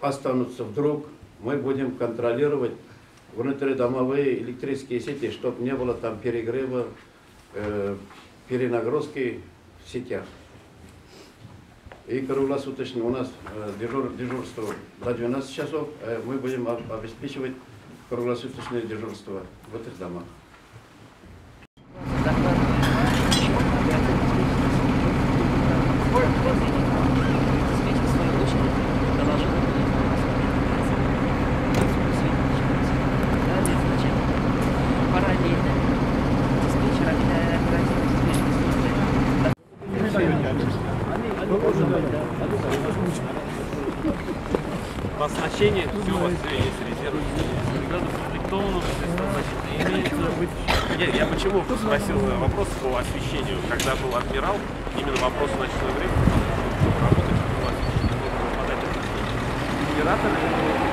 останутся вдруг, мы будем контролировать внутридомовые электрические сети, чтобы не было там перегрева, перенагрузки в сетях. И круглосуточно у нас дежурство до 12 часов, мы будем обеспечивать круглосуточное дежурство в этих домах. В оснащении все у вас есть резервы. Я почему спросил вопрос по освещению, когда был адмирал, именно вопрос в ночное время, работать по освещению, операторы